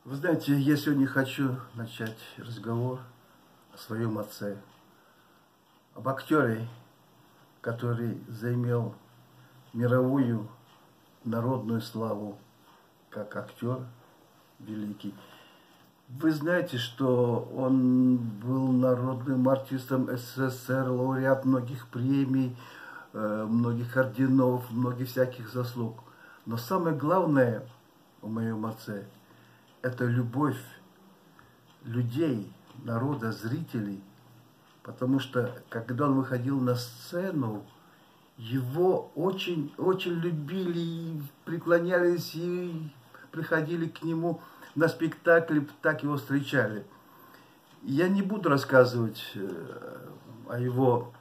Вы знаете, я сегодня хочу начать разговор о своем отце, об актере, который заимел мировую народную славу, как актер великий. Вы знаете, что он был народным артистом СССР, лауреат многих премий, многих орденов, многих всяких заслуг. Но самое главное у моем отце – это любовь людей, народа, зрителей. Потому что, когда он выходил на сцену, его очень любили, и преклонялись и приходили к нему на спектакль, так его встречали. Я не буду рассказывать о его,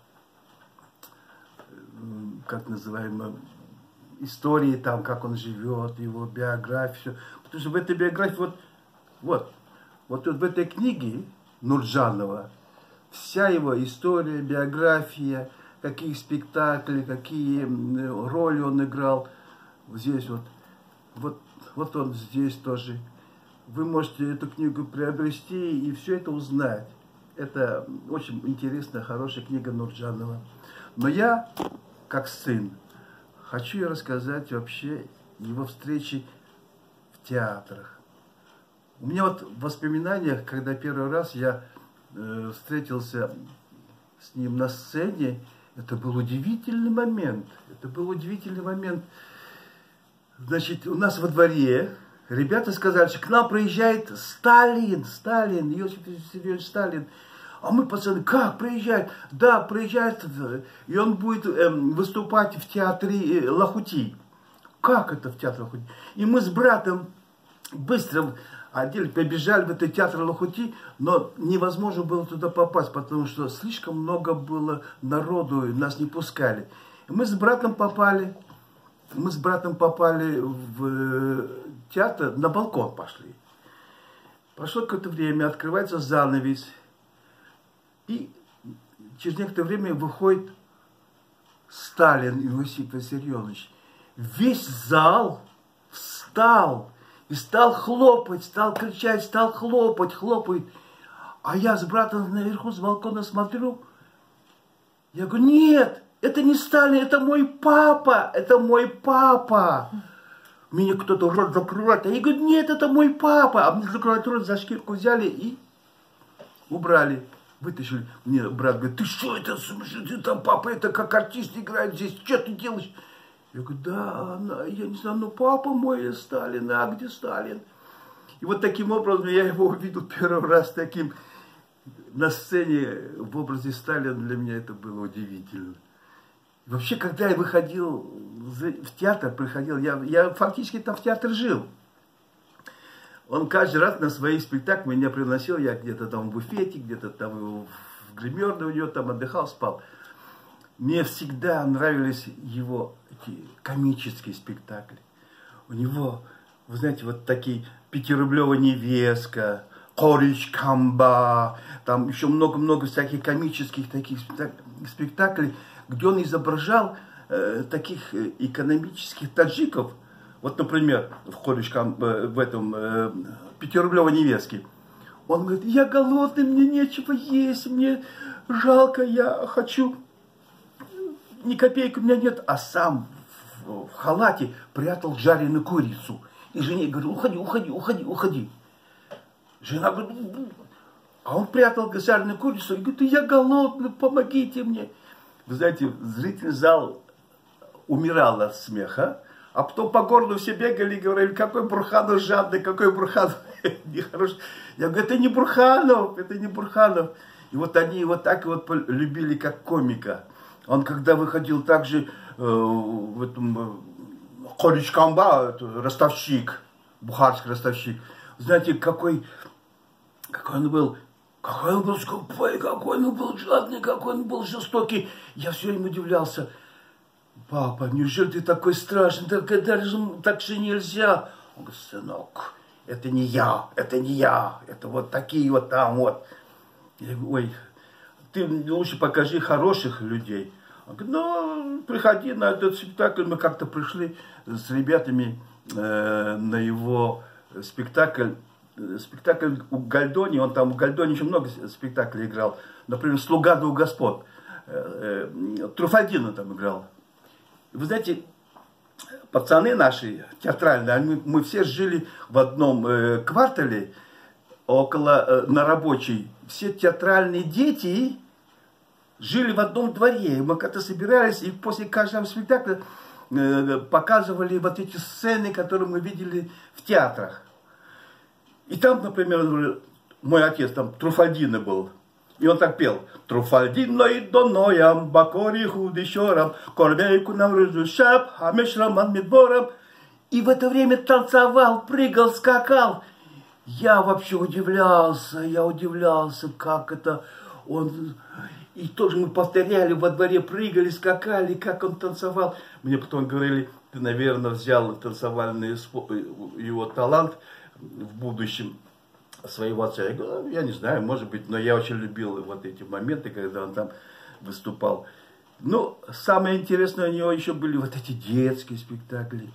как называемой, истории, там, как он живет, его биографию. Потому что в этой биографии, вот в этой книге Нурджанова вся его история, биография, какие спектакли, какие роли он играл. Здесь вот он здесь тоже. Вы можете эту книгу приобрести и все это узнать. Это очень интересная, хорошая книга Нурджанова. Но я, как сын, хочу рассказать вообще его встречи в театрах. У меня вот в воспоминаниях, когда первый раз я встретился с ним на сцене, это был удивительный момент. Это был удивительный момент. Значит, у нас во дворе ребята сказали, что к нам приезжает Сталин, Иосиф Виссарионович Сталин. А мы, пацаны, как приезжает? Да, приезжает, и он будет выступать в театре Лахути. Как это в театре Лахути? И мы с братом быстро побежали в этот театр Лахути, но невозможно было туда попасть, потому что слишком много было народу, нас не пускали. И мы с братом попали в театр, на балкон пошли. Прошло какое-то время, открывается занавес. И через некоторое время выходит Сталин Иосиф Виссарионович. Весь зал встал и стал хлопать, стал кричать, стал хлопать. А я с братом наверху с балкона смотрю. Я говорю, нет, это не Сталин, это мой папа, Меня кто-то рот закрывает. А я говорю, нет, это мой папа. А мне закрывают рот, за шкирку взяли и убрали. Вытащили. Мне брат говорит, ты что это, ты там папа, это как артист играет здесь, что ты делаешь? Я говорю, да, я не знаю, но папа мой Сталин, а где Сталин? И вот таким образом я его увидел первый раз таким на сцене в образе Сталина. Для меня это было удивительно. И вообще, когда я выходил в театр, приходил, я фактически там в театр жил. Он каждый раз на свои спектакли меня приносил, я где-то там в буфете, где-то там в гримерной у него там отдыхал, спал. Мне всегда нравились его эти комические спектакли. У него, вы знаете, вот такие «Пятирублевая невестка», «Корич Камба», там еще много-много всяких комических таких спектаклей, где он изображал таких экономических таджиков. Вот, например, в этом «Пятирублевой невестке». Он говорит, я голодный, мне нечего есть, мне жалко, я хочу, ни копейки у меня нет. А сам в халате прятал жареную курицу. И жене говорит, уходи. Жена говорит, а он прятал жареную курицу и говорит, я голодный, помогите мне. Вы знаете, зрительный зал умирал от смеха. А потом по городу все бегали и говорили, какой Бурханов жадный, какой Бурханов нехороший. Я говорю, это не Бурханов. И вот они его так вот любили, как комика. Он когда выходил также в этом Корич Камба, ростовщик, бухарский ростовщик. Знаете, какой он был скупой, какой он был жадный, какой он был жестокий. Я все время удивлялся. Папа, неужели ты такой страшный? Так же нельзя. Он говорит, сынок, это не я, это вот такие вот там вот. Я говорю, ой, ты лучше покажи хороших людей. Он говорит, ну, приходи на этот спектакль. Мы как-то пришли с ребятами на его спектакль спектакль у Гальдони, он там у Гальдони очень много спектаклей играл. Например, «Слуга двух господ». Труфальдино там играл. Вы знаете, пацаны наши театральные, мы все жили в одном квартале, на Рабочей. Все театральные дети жили в одном дворе. Мы как-то собирались, и после каждого спектакля показывали вот эти сцены, которые мы видели в театрах. И там, например, мой отец, там Труфальдино был. И он так пел. Труфальдино и доноям, бакори худищорам, корбейку нам разушап, амешраман медборам. И в это время танцевал, прыгал, скакал. Я вообще удивлялся, как это он... И тоже мы повторяли, во дворе прыгали, скакали, как он танцевал. Мне потом говорили, ты, наверное, взял танцевальный его талант в будущем своего отца. Я говорю, я не знаю, может быть, но я очень любил вот эти моменты, когда он там выступал. Ну, самое интересное у него еще были вот эти детские спектакли.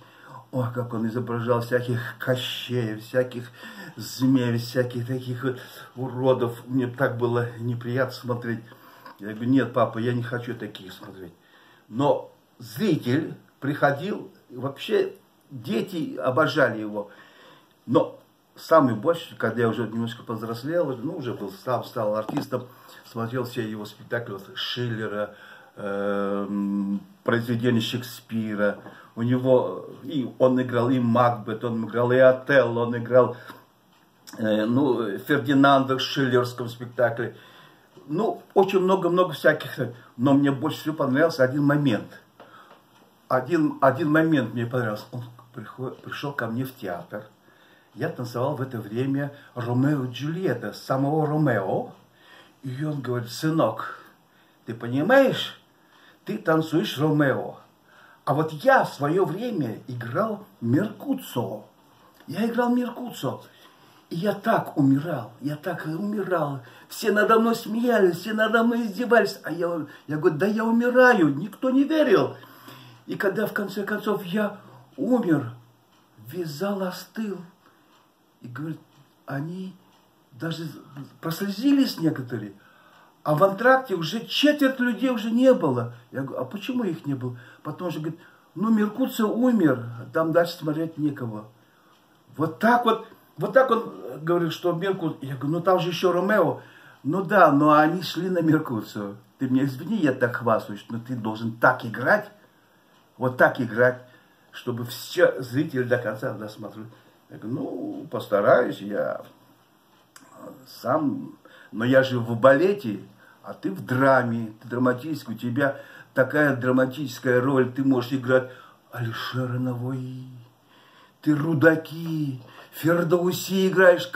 Ой, как он изображал всяких кощеев, всяких змей, всяких таких вот уродов. Мне так было неприятно смотреть. Я говорю, нет, папа, я не хочу таких смотреть. Но зритель приходил, вообще дети обожали его. Но самый больше, когда я уже немножко повзрослел, ну, уже был, стал артистом, смотрел все его спектакли, вот, Шиллера, произведения Шекспира. У него, и он играл и Макбет, он играл и Отелло, он играл, Фердинанда в шиллеровском спектакле. Ну, очень много всяких. Но мне больше всего понравился один момент. Один момент мне понравился. Он пришел ко мне в театр. Я танцевал в это время Ромео и Джульетта, самого Ромео. И он говорит, сынок, ты понимаешь, ты танцуешь Ромео. А вот я в свое время играл Меркуццо. Я играл Меркуццо. И я так умирал. Все надо мной смеялись, все надо мной издевались. А я говорю, да я умираю, никто не верил. И когда в конце концов я умер, весь зал остыл. И говорит, они даже прослезились некоторые. А в антракте уже четверть людей уже не было. Я говорю, а почему их не было? Потому что, говорит, Меркуццо умер, там дальше смотреть некого. Вот так он говорит, что Меркуццо... Я говорю, там же еще Ромео. Ну да, но они шли на Меркуццо. Ты мне извини, я так хвастаюсь, но ты должен так играть, вот так играть, чтобы все зрители до конца досмотрели. Я говорю, постараюсь, я сам... Но я же в балете, а ты в драме, ты драматический, у тебя такая драматическая роль, ты можешь играть Алишера Наваи, ты Рудаки, Фердауси играешь,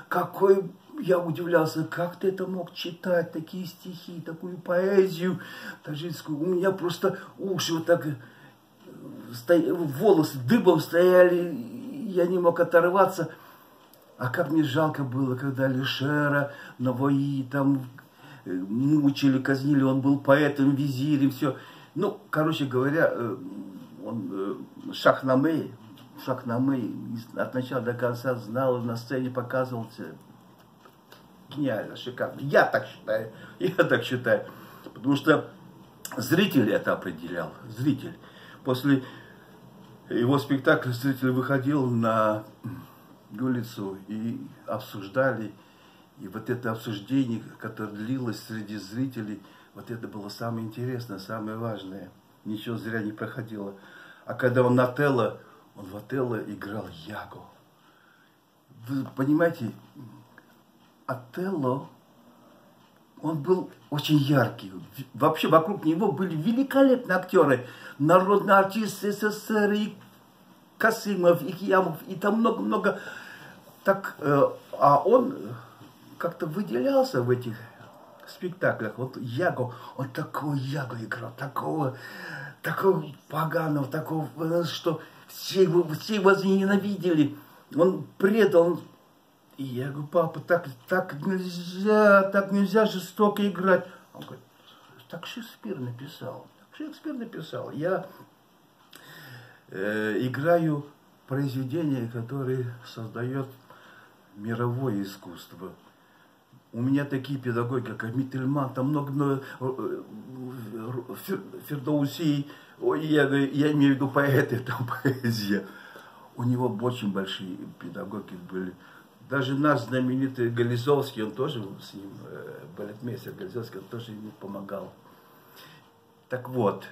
какой... Я удивлялся, как ты это мог читать, такие стихи, такую поэзию таджикскую. У меня просто уши вот так, волосы дыбом стояли, я не мог оторваться. А как мне жалко было, когда Алишера Наваи там мучили, казнили, он был поэтом, визирем, все. Ну, короче говоря, он Шахнамей от начала до конца знал, на сцене показывался. Гениально, шикарно. Я так считаю. Потому что зритель это определял. Зритель. После его спектакля зритель выходил на улицу и обсуждали. И вот это обсуждение, которое длилось среди зрителей, вот это было самое интересное, самое важное. Ничего зря не проходило. А когда он в Отелло играл Яго. Вы понимаете, Отелло, он был очень яркий. Вообще вокруг него были великолепные актеры. Народный артист СССР, и Касымов, и Киямов, и там много-много. Так, а он как-то выделялся в этих спектаклях. Вот Яго, он такого Яго играл, такого поганого, такого, что все его ненавидели. Он предал. И я говорю, папа, так нельзя жестоко играть. Он говорит, так Шекспир написал. Я играю произведение, которое создает мировое искусство. У меня такие педагоги, как Миттельман, там много Фердоуси, я имею в виду поэты, там поэзия. У него очень большие педагоги были. Даже наш знаменитый Гализовский, он тоже с ним, балетмейстер Гализовский, он тоже ему помогал. Так вот,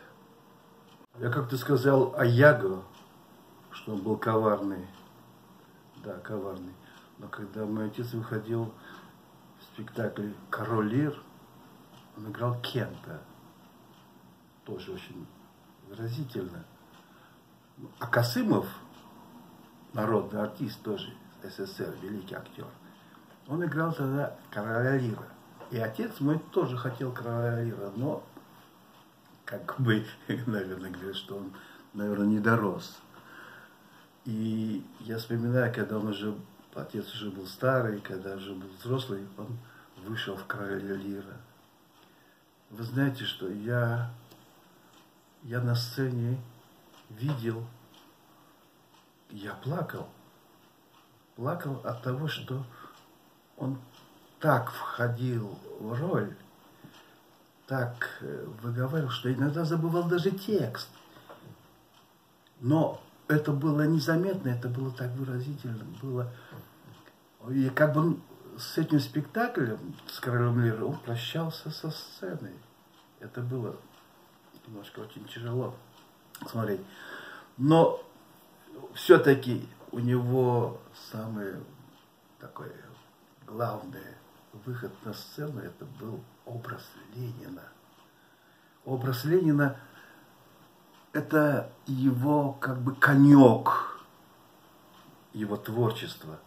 я как-то сказал о Яго, что он был коварный. Да, коварный. Но когда мой отец выходил в спектакле «Король Лир», он играл Кента. Тоже очень выразительно. А Касымов, народный артист тоже, СССР, великий актер, он играл тогда короля Лира. И отец мой тоже хотел короля Лира, но как бы, наверное, говорят, что он, наверное, не дорос. И я вспоминаю, когда он уже, отец уже был старый, когда уже был взрослый, он вышел в короля Лира. Вы знаете, что я на сцене видел, я плакал. Плакал от того, что он так входил в роль, так выговаривал, что иногда забывал даже текст. Но это было незаметно, это было так выразительно. Было... И как бы он с этим спектаклем, с «Королем Лира», он прощался со сценой. Это было немножко очень тяжело смотреть. Но все-таки у него самый такой главный выход на сцену, это был образ Ленина. Образ Ленина — это его как бы конек, его творчество.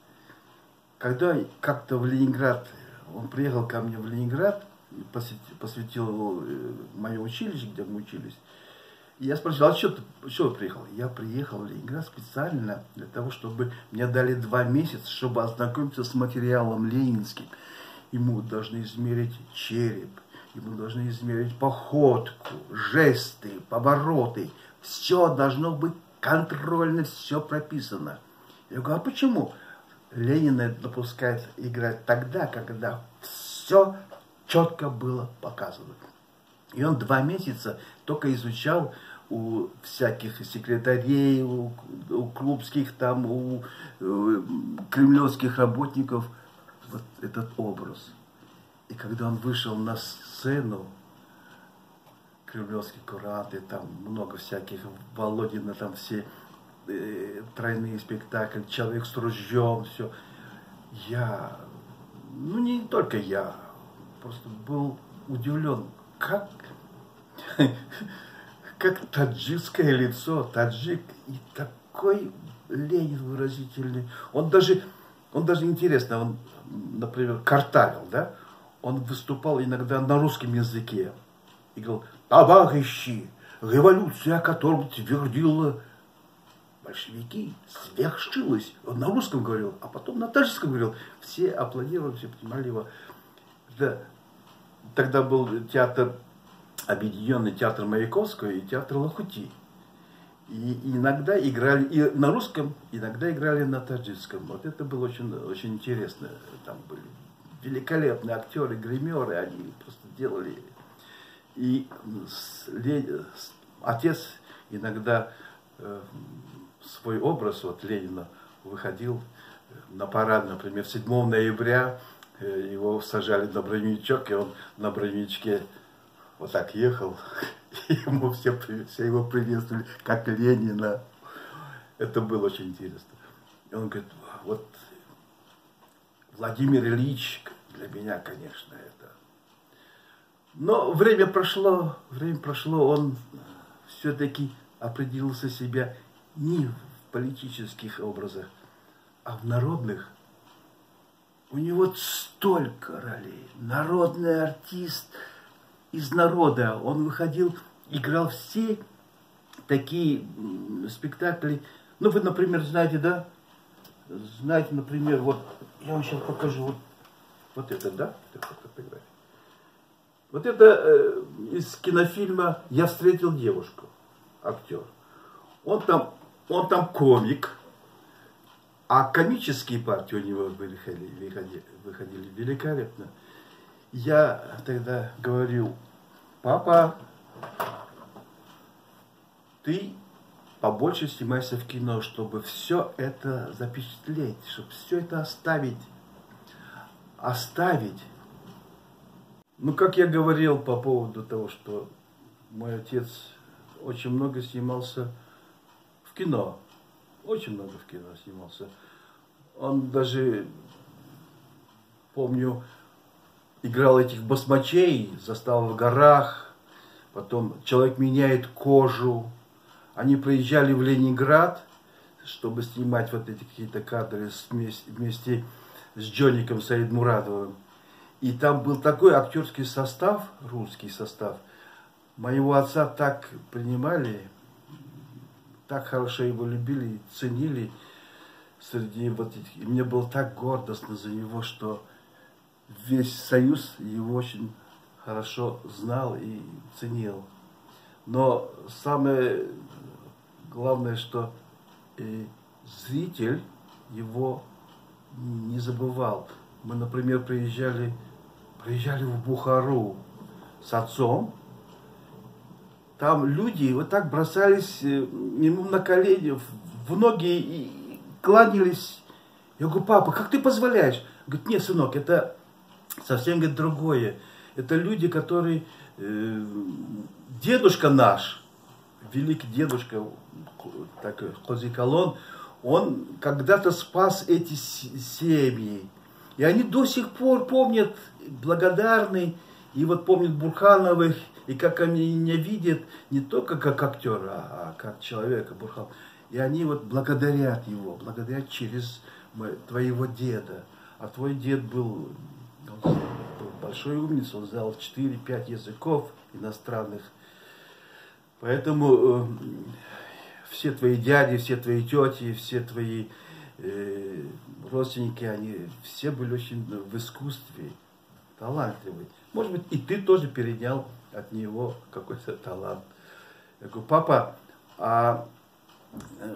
Когда как-то в Ленинград, он приехал ко мне в Ленинград, посвятил мое училище, где мы учились, и я спросил, а что вы приехал? Я приехал в Ленинград специально для того, чтобы мне дали 2 месяца, чтобы ознакомиться с материалом ленинским. Ему должны измерить череп, ему должны измерить походку, жесты, повороты. Все должно быть контрольно, все прописано. Я говорю, а почему? Ленина допускает играть тогда, когда все четко было показано. И он 2 месяца только изучал у всяких секретарей, у клубских, там, у кремлевских работников вот этот образ. И когда он вышел на сцену, кремлевские куранты, там много всяких, Володина, там все тройные спектакли, человек с ружьем, все. Не только я, просто был удивлен, как таджикское лицо, таджик, и такой Ленин выразительный. Он даже интересно, он, например, картавил, да? Он выступал иногда на русском языке и говорил: товарищи, революция, о которой твердила большевики, свершилась. Он на русском говорил, а потом на таджикском говорил. Все аплодировали, все понимали его. Да. Тогда был театр, объединенный театр Маяковского и театр Лахути. И иногда играли и на русском, иногда играли на таджикском. Вот это было очень, очень интересно. Там были великолепные актеры, гримеры, они просто делали. И отец иногда свой образ от Ленина выходил на парад, например, 7 ноября его сажали на броневичок, и он на броневичке вот так ехал, и ему все его приветствовали, как Ленина. Это было очень интересно. И он говорит, вот Владимир Ильич для меня, конечно, это. Но время прошло, он все-таки определился себя не в политических образах, а в народных. У него столько ролей. Народный артист из народа. Он выходил, играл все такие спектакли. Ну, вы, например, знаете, да? Знаете, например, вот, я вам сейчас покажу, вот это, да? Вот это из кинофильма «Я встретил девушку», актер. Он там комик. А комические партии у него выходили великолепно. Я тогда говорил: папа, ты побольше снимайся в кино, чтобы все это запечатлеть, чтобы все это оставить. Ну, как я говорил по поводу того, что мой отец очень много снимался в кино. Очень много в кино снимался. Он даже, помню, играл этих басмачей, «Застава в горах», потом «Человек меняет кожу». Они приезжали в Ленинград, чтобы снимать вот эти какие-то кадры вместе с Джоником Саидмурадовым. И там был такой актерский состав, русский состав. Моего отца так принимали, так хорошо его любили, ценили среди вот этих. И мне было так гордостно за него, что весь Союз его очень хорошо знал и ценил. Но самое главное, что зритель его не забывал. Мы, например, приезжали в Бухару с отцом. Там люди вот так бросались ему на колени, в ноги и кланялись. Я говорю: папа, как ты позволяешь? Говорит: нет, сынок, это совсем, говорит, другое. Это люди, которые... дедушка наш, великий дедушка, такой Кози Калон, он когда-то спас эти семьи. И они до сих пор помнят, благодарны, и вот помнят Бурхановых, и как они меня видят, не только как актера, а как человека, Бурхан. И они вот благодарят его, благодарят через твоего деда. А твой дед был большой умница, он знал 4-5 языков иностранных. Поэтому все твои дяди, все твои тети, все твои родственники, они все были очень в искусстве талантливые. Может быть, и ты тоже перенял от него какой-то талант. Я говорю: папа, а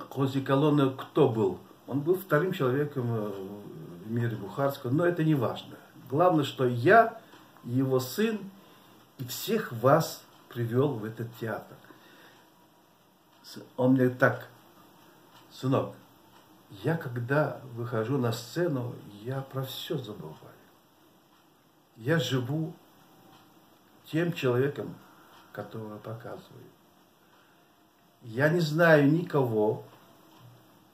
Кози Калон кто был? Он был вторым человеком в мире бухарского, но это не важно. Главное, что я, его сын, и всех вас привел в этот театр. Он мне так: сынок, я когда выхожу на сцену, я про все забываю. Я живу тем человеком, которого показываю. Я не знаю никого,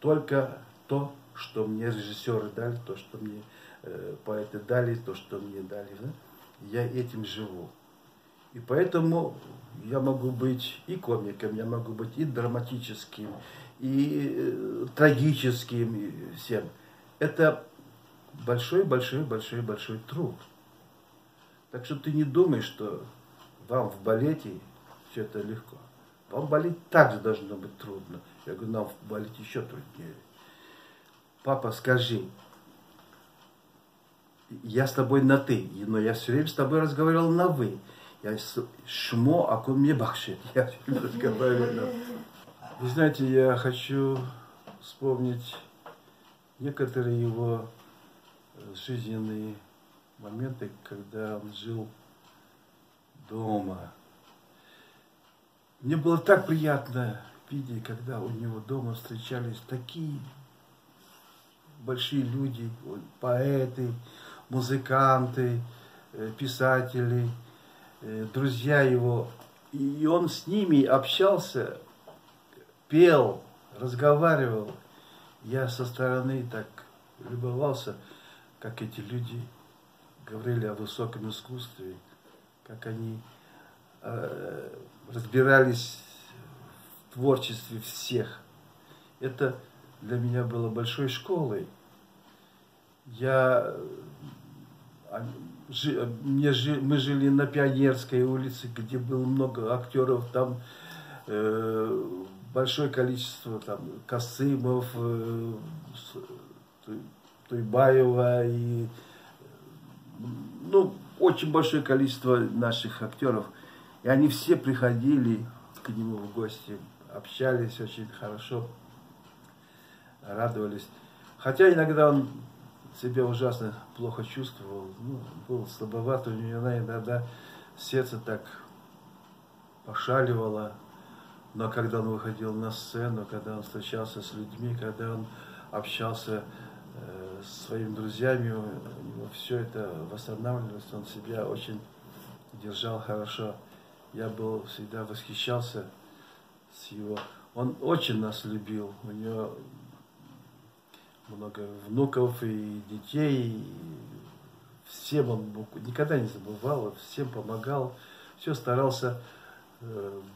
только то, что мне режиссеры дали, то, что мне поэты дали, то, что мне дали. Да? Я этим живу. И поэтому я могу быть и комиком, я могу быть и драматическим, и трагическим, и всем. Это большой труд. Так что ты не думай, что вам в балете все это легко. Вам в балете также должно быть трудно. Я говорю: нам в балете еще труднее. Папа, скажи, я с тобой на ты, но я все время с тобой разговаривал на вы. Я шмо, а он мне бахшит. Я все время разговариваю на вы. Вы знаете, я хочу вспомнить некоторые его жизненные моменты, когда он жил дома. Мне было так приятно видеть, когда у него дома встречались такие большие люди, поэты, музыканты, писатели, друзья его. И он с ними общался, пел, разговаривал. Я со стороны так любовался, как эти люди говорили о высоком искусстве, как они разбирались в творчестве всех. Это для меня было большой школой. Мы жили на Пионерской улице, где было много актеров, там большое количество, там Касымов, Туйбаева и очень большое количество наших актеров. И они все приходили к нему в гости, общались очень хорошо, радовались. Хотя иногда он себя ужасно плохо чувствовал, ну, был слабоват, у него иногда сердце так пошаливало. Но когда он выходил на сцену, когда он встречался с людьми, когда он общался с своими друзьями, у него все это восстанавливалось, он себя очень держал хорошо. Я был всегда восхищался с его... Он очень нас любил, у него много внуков и детей, и всем он никогда не забывал, всем помогал, все старался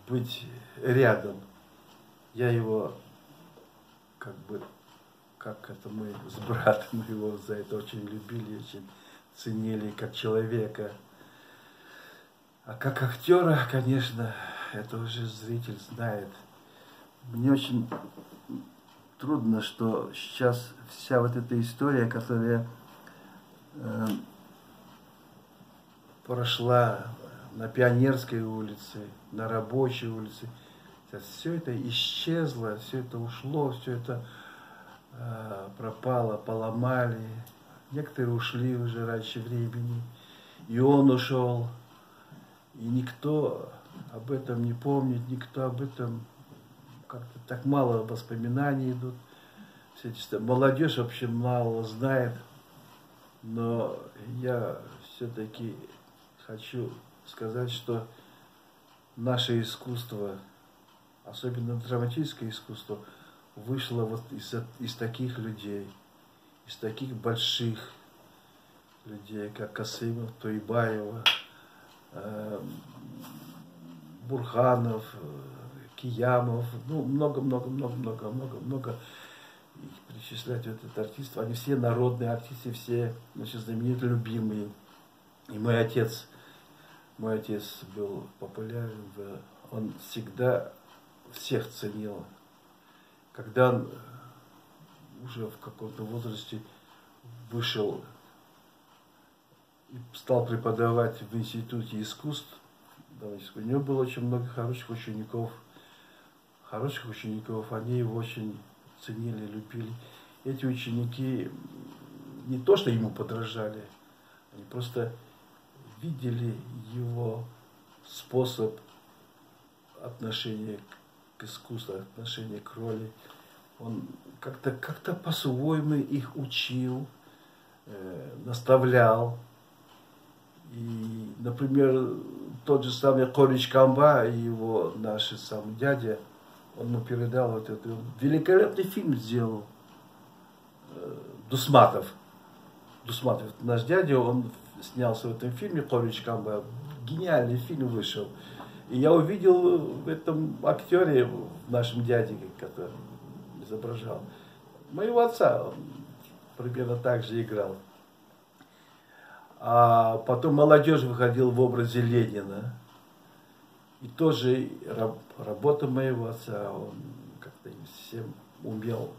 быть рядом. Я его, как это мы с братом его за это очень любили, очень ценили как человека. А как актера, конечно, это уже зритель знает. Мне очень трудно, что сейчас вся вот эта история, которая прошла на Пионерской улице, на Рабочей улице, все это исчезло, все это ушло, все это пропало, поломали. Некоторые ушли уже раньше времени, и он ушел, и никто об этом не помнит, никто об этом, как-то так мало воспоминаний идут. Молодежь вообще мало знает, но я все-таки хочу сказать, что наше искусство, особенно драматическое искусство, вышло вот из таких людей, из таких больших людей, как Касымов, Туйбаева, Бурханов, Киямов, ну, много перечислять вот этот артист. Они все народные артисты, все, значит, знаменитые, любимые. И мой отец был популярен, он всегда всех ценил. Когда он уже в каком-то возрасте вышел и стал преподавать в Институте искусств, у него было очень много хороших учеников, они его очень ценили, любили. Эти ученики не то, что ему подражали, они просто видели его способ отношения к искусству, отношения к роли. Он как-то по-своему их учил, наставлял. И, например, тот же самый Корич Камба, его наш сам дядя, он ему передал вот этот великолепный фильм сделал, Дусматов, наш дядя, он снялся в этом фильме Корич Камба, гениальный фильм вышел. И я увидел в этом актере, в нашем дяде, который изображал, моего отца, он примерно так же играл. А потом молодежь выходила в образе Ленина. И тоже работа моего отца, он как-то всем умел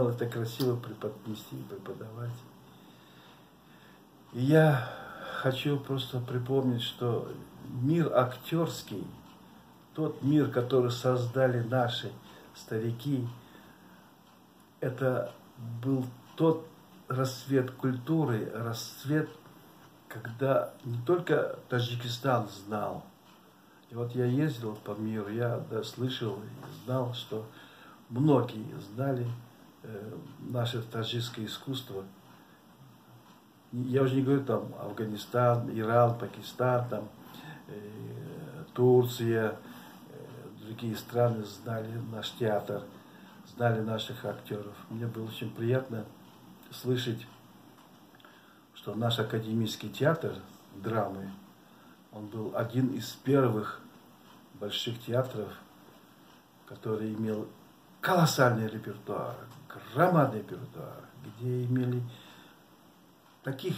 это красиво преподнести, преподавать. И я хочу просто припомнить, что мир актерский, тот мир, который создали наши старики, это был тот расцвет культуры, расцвет, когда не только Таджикистан знал. И вот я ездил по миру, я слышал и знал, что многие знали наше таджикское искусство. Я уже не говорю там Афганистан, Иран, Пакистан, там, Турция, другие страны знали наш театр, знали наших актеров. Мне было очень приятно слышать, что наш академический театр драмы, он был один из первых больших театров, который имел колоссальный репертуар, громадный репертуар, где имели таких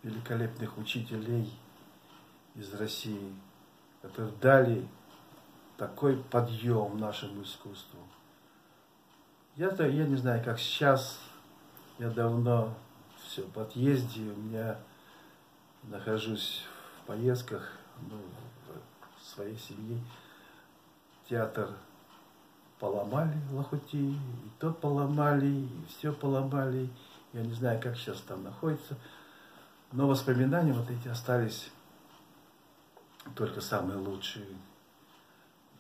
великолепных учителей из России, которые дали такой подъем нашему искусству. Я не знаю, как сейчас, я давно все в отъезде, у меня нахожусь в поездках, в своей семье. Театр поломали лохути, и то поломали, и все поломали. Я не знаю, как сейчас там находится. Но воспоминания вот эти остались только самые лучшие.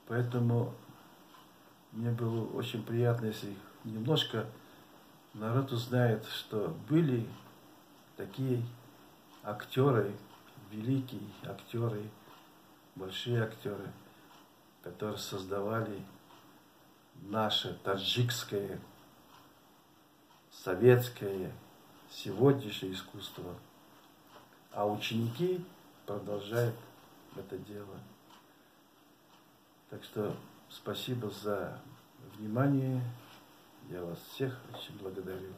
Поэтому мне было очень приятно, если немножко народ узнает, что были такие актеры, великие актеры, большие актеры, которые создавали наше таджикское, советское, сегодняшнее искусство. А ученики продолжают это дело. Так что спасибо за внимание. Я вас всех очень благодарю.